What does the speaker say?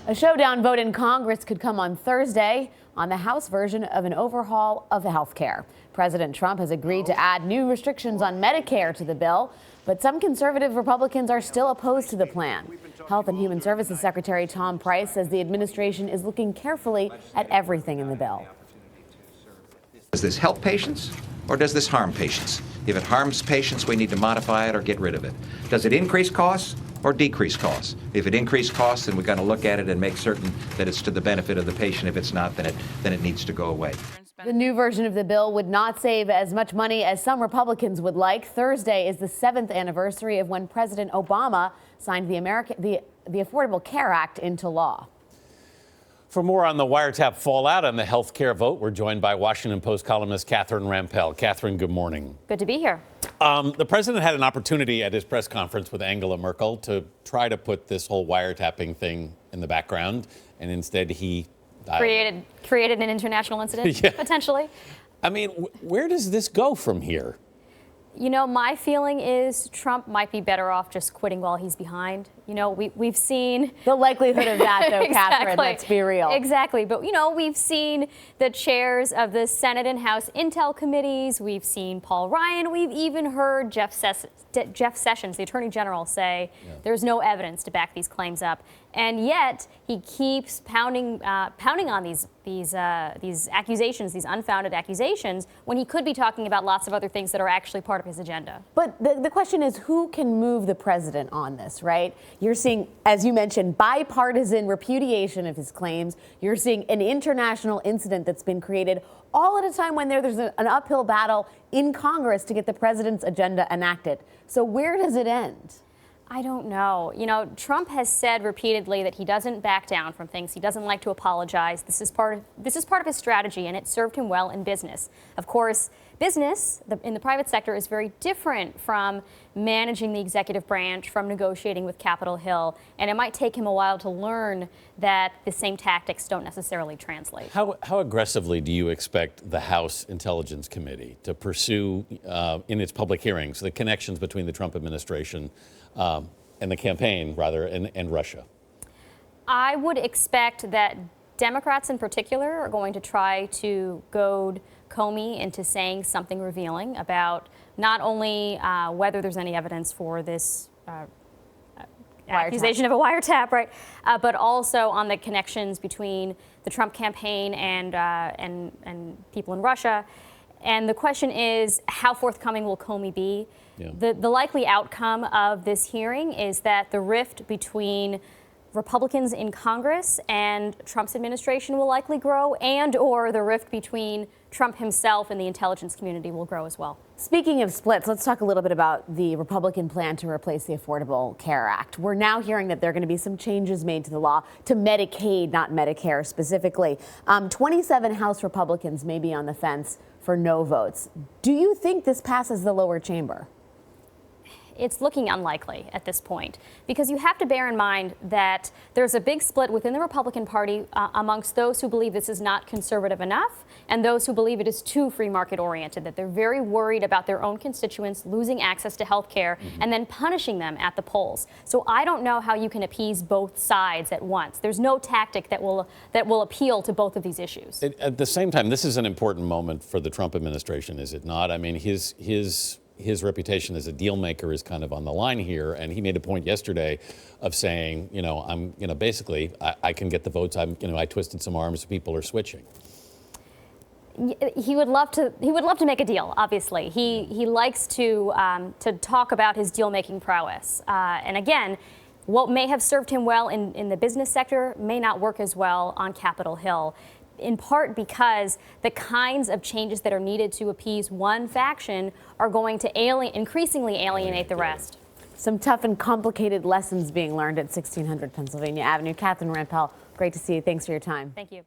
A showdown vote in Congress could come on Thursday on the House version of an overhaul of health care. President Trump has agreed to add new restrictions on Medicare to the bill, but some conservative Republicans are still opposed to the plan. Health and Human Services Secretary Tom Price says the administration is looking carefully at everything in the bill. Does this help patients or does this harm patients? If it harms patients, we need to modify it or get rid of it. Does it increase costs or decrease costs? If it increases costs, then we've got to look at it and make certain that it's to the benefit of the patient. If it's not, then it needs to go away. The new version of the bill would not save as much money as some Republicans would like. Thursday is the 7th anniversary of when President Obama signed the Affordable Care Act into law. For more on the wiretap fallout and the health care vote, we're joined by Washington Post columnist Catherine Rampell. Catherine, good morning. Good to be here. The president had an opportunity at his press conference with Angela Merkel to try to put this whole wiretapping thing in the background, and instead he created an international incident, Yeah. potentially. I mean, where does this go from here? You know, my feeling is Trump might be better off just quitting while he's behind. You know, we've seen the likelihood of that, though, exactly. Catherine, let's be real. Exactly. But, you know, we've seen the chairs of the Senate and House Intel committees. We've seen Paul Ryan. We've even heard Jeff Sessions, the Attorney General, say there's no evidence to back these claims up. And yet he keeps pounding on these accusations, these unfounded accusations, when he could be talking about lots of other things that are actually part of his agenda. But the question is, who can move the president on this, right? You're seeing, as you mentioned, bipartisan repudiation of his claims. You're seeing an international incident that's been created all at a time when there's an uphill battle in Congress to get the president's agenda enacted. So where does it end? I don't know. You know, Trump has said repeatedly that he doesn't back down from things. He doesn't like to apologize. This is part of his strategy, and it served him well in business. Of course, business in the private sector is very different from managing the executive branch, from negotiating with Capitol Hill, and it might take him a while to learn that the same tactics don't necessarily translate. How aggressively do you expect the House Intelligence Committee to pursue in its public hearings the connections between the Trump administration and the campaign, rather, and Russia? I would expect that Democrats in particular are going to try to goad Comey into saying something revealing about not only whether there's any evidence for this accusation of a wiretap, right, but also on the connections between the Trump campaign and people in Russia. And the question is, how forthcoming will Comey be? Yeah. The likely outcome of this hearing is that the rift between Republicans in Congress and Trump's administration will likely grow, and/or the rift between Trump himself and the intelligence community will grow as well. Speaking of splits, let's talk a little bit about the Republican plan to replace the Affordable Care Act. We're now hearing that there are going to be some changes made to the law to Medicaid, not Medicare specifically. 27 House Republicans may be on the fence for no votes. Do you think this passes the lower chamber? It's looking unlikely at this point, because you have to bear in mind that there's a big split within the Republican Party amongst those who believe this is not conservative enough and those who believe it is too free market oriented, that they're very worried about their own constituents losing access to health care and then punishing them at the polls. So I don't know how you can appease both sides at once. There's no tactic that will appeal to both of these issues. At the same time, this is an important moment for the Trump administration, is it not? I mean, his reputation as a deal maker is kind of on the line here, and he made a point yesterday of saying, basically, I can get the votes. I twisted some arms. People are switching. He would love to make a deal. Obviously, he likes to talk about his deal making prowess. And again, what may have served him well in the business sector may not work as well on Capitol Hill, in part because the kinds of changes that are needed to appease one faction are going to increasingly alienate the rest. Some tough and complicated lessons being learned at 1600 Pennsylvania Avenue. Catherine Rampell, great to see you. Thanks for your time. Thank you.